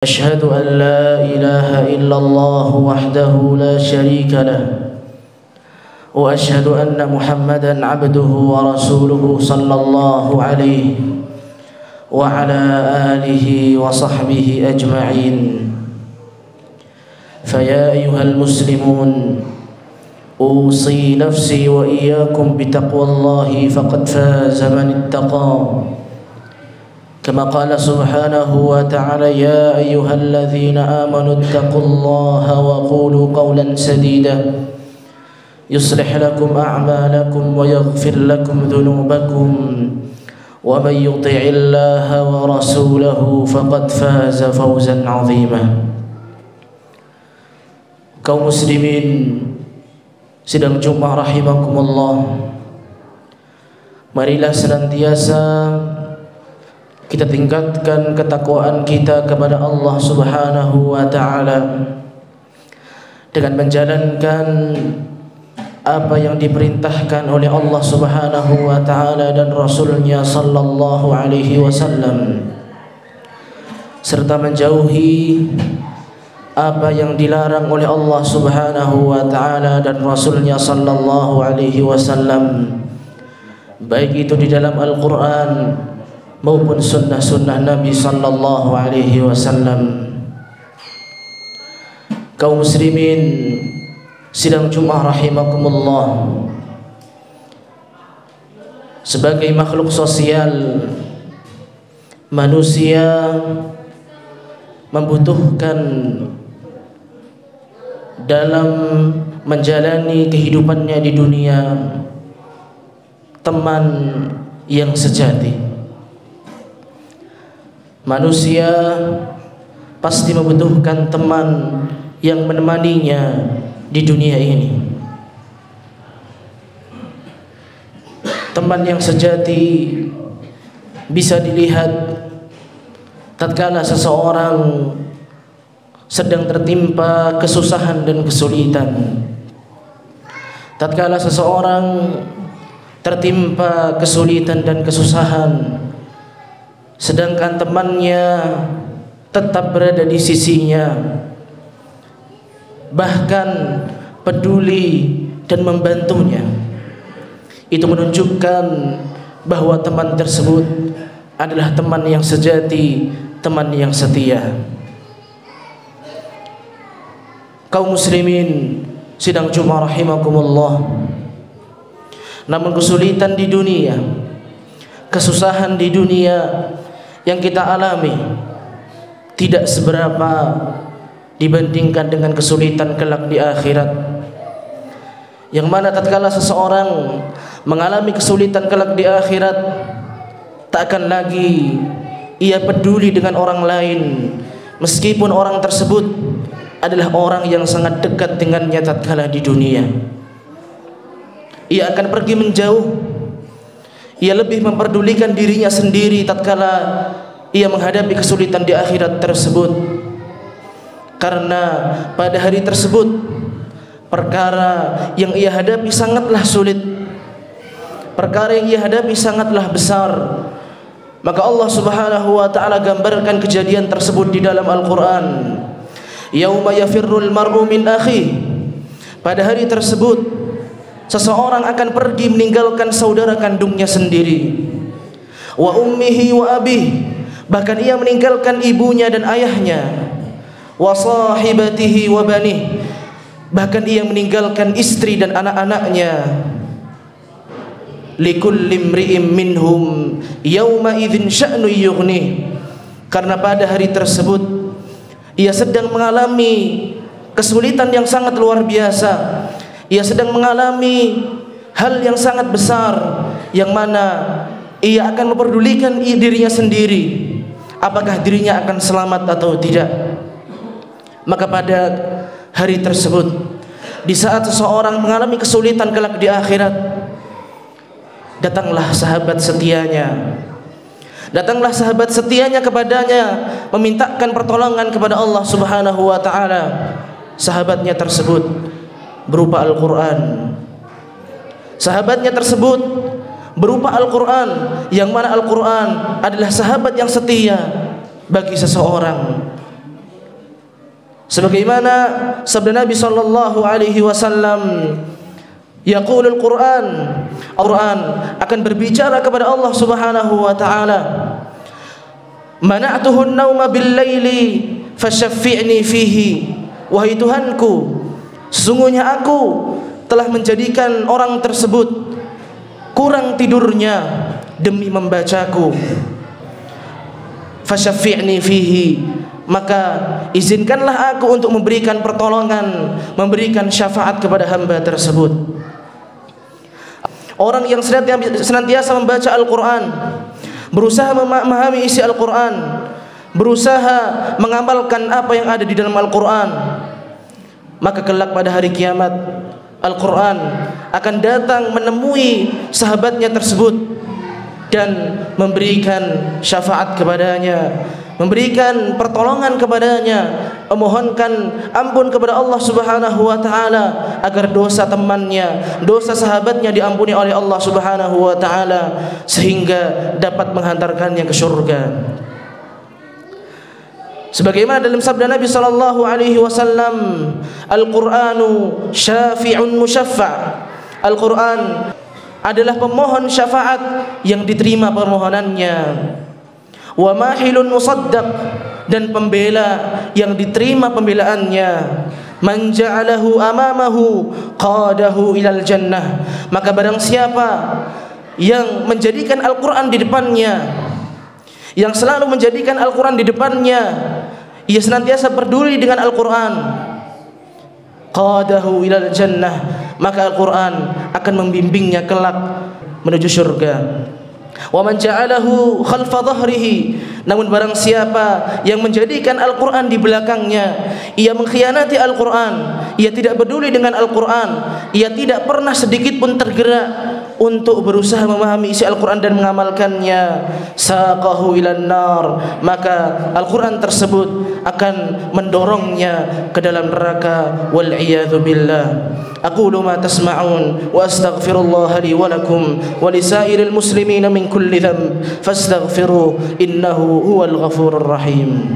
أشهد أن لا إله إلا الله وحده لا شريك له وأشهد أن محمدا عبده ورسوله صلى الله عليه وعلى آله وصحبه أجمعين. فيا أيها المسلمون، أوصي نفسي وإياكم بتقوى الله فقد فاز من اتقى. كما قال سبحانه وتعالى: يا أيها الذين آمنوا اتقوا الله وقولوا قولا سديدا يصلح لكم أعمالكم ويغفر لكم ذنوبكم ومن يطع الله ورسوله فقد فاز فوزا عظيما. Kaum muslimin sidang Jumat rahimakumullah, marilah senantiasa kita tingkatkan ketakwaan kita kepada Allah Subhanahu wa taala dengan menjalankan apa yang diperintahkan oleh Allah Subhanahu wa taala dan Rasulnya sallallahu alaihi wasallam, serta menjauhi apa yang dilarang oleh Allah Subhanahu wa taala dan Rasulnya sallallahu alaihi wasallam, baik itu di dalam Al-Qur'an maupun sunnah-sunnah Nabi sallallahu alaihi wasallam. Kaum muslimin sidang Jumat rahimakumullah, sebagai makhluk sosial, manusia membutuhkan dalam menjalani kehidupannya di dunia teman yang sejati. Manusia pasti membutuhkan teman yang menemaninya di dunia ini. Teman yang sejati bisa dilihat tatkala seseorang sedang tertimpa kesusahan dan kesulitan. Tatkala seseorang tertimpa kesulitan dan kesusahan, sedangkan temannya tetap berada di sisinya, bahkan peduli dan membantunya, itu menunjukkan bahwa teman tersebut adalah teman yang sejati, teman yang setia. Kaum muslimin sidang Jumat rahimakumullah, namun kesulitan di dunia, kesusahan di dunia yang kita alami tidak seberapa dibandingkan dengan kesulitan kelak di akhirat, yang mana tatkala seseorang mengalami kesulitan kelak di akhirat, tak akan lagi ia peduli dengan orang lain, meskipun orang tersebut adalah orang yang sangat dekat dengannya tatkala di dunia. Ia akan pergi menjauh. Ia lebih memperdulikan dirinya sendiri tatkala ia menghadapi kesulitan di akhirat tersebut, karena pada hari tersebut perkara yang ia hadapi sangatlah sulit, perkara yang ia hadapi sangatlah besar. Maka Allah Subhanahu wa taala gambarkan kejadian tersebut di dalam Al-Qur'an. Yauma yafirrul mar'u min akhihi, pada hari tersebut seseorang akan pergi meninggalkan saudara kandungnya sendiri. Wa ummihi wa abih, bahkan ia meninggalkan ibunya dan ayahnya. Wa sahibatihi wa banih, bahkan ia meninggalkan istri dan anak-anaknya. Likulli imri'in minhum yawma idzin sya'nu yughnih, karena pada hari tersebut ia sedang mengalami kesulitan yang sangat luar biasa. Ia sedang mengalami hal yang sangat besar, yang mana ia akan memperdulikan dirinya sendiri, apakah dirinya akan selamat atau tidak. Maka pada hari tersebut, di saat seseorang mengalami kesulitan kelak di akhirat, datanglah sahabat setianya. Datanglah sahabat setianya kepadanya, memintakan pertolongan kepada Allah Subhanahu wa taala. Sahabatnya tersebut berupa Al-Qur'an. Sahabatnya tersebut berupa Al-Quran, yang mana Al-Quran adalah sahabat yang setia bagi seseorang. Sebagaimana sabda Nabi sallallahu alaihi wasallam, yaqulul Qur'an, Al-Qur'an akan berbicara kepada Allah Subhanahu wa taala, mana'tuhu an-nauma bil-laili fasyaffi'ni fihi. Wahai Tuhanku, sesungguhnya aku telah menjadikan orang tersebut kurang tidurnya demi membacaku. Fasyaffi'ni fihi, maka izinkanlah aku untuk memberikan pertolongan, memberikan syafaat kepada hamba tersebut. Orang yang senantiasa membaca Al-Quran, berusaha memahami isi Al-Quran, berusaha mengamalkan apa yang ada di dalam Al-Quran, maka kelak pada hari kiamat Al-Quran akan datang menemui sahabatnya tersebut dan memberikan syafaat kepadanya, memberikan pertolongan kepadanya, memohonkan ampun kepada Allah Subhanahu wa taala agar dosa temannya, dosa sahabatnya diampuni oleh Allah Subhanahu wa taala sehingga dapat menghantarkannya ke surga. Sebagaimana dalam sabda Nabi sallallahu alaihi wasallam, Al-Qur'anu syafi'un musyaffa'. Al-Qur'an adalah pemohon syafaat yang diterima permohonannya. Wa mahilun musaddaq, dan pembela yang diterima pembelaannya. Man ja'alahu amamahu qadahu ilal jannah. Maka barang siapa yang menjadikan Al-Qur'an di depannya, yang selalu menjadikan Al-Quran di depannya, ia senantiasa peduli dengan Al-Quran, qadahu ilal jannah, maka Al-Quran akan membimbingnya kelak menuju surga. Wa man ja'alahu khalfa dhahrihi, namun barang siapa yang menjadikan Al-Quran di belakangnya, ia mengkhianati Al-Quran, ia tidak peduli dengan Al-Quran, ia tidak pernah sedikit pun tergerak untuk berusaha memahami isi Al-Quran dan mengamalkannya, saqahu ilan nar, maka Al-Quran tersebut akan mendorongnya ke dalam neraka, wal iyadzu billah. Aqulu ma tasma'un wa astaghfirullah li wa lakum wa lisairil muslimin min kulli dhanb fastaghfiruhu innahu huwal ghafurur rahim.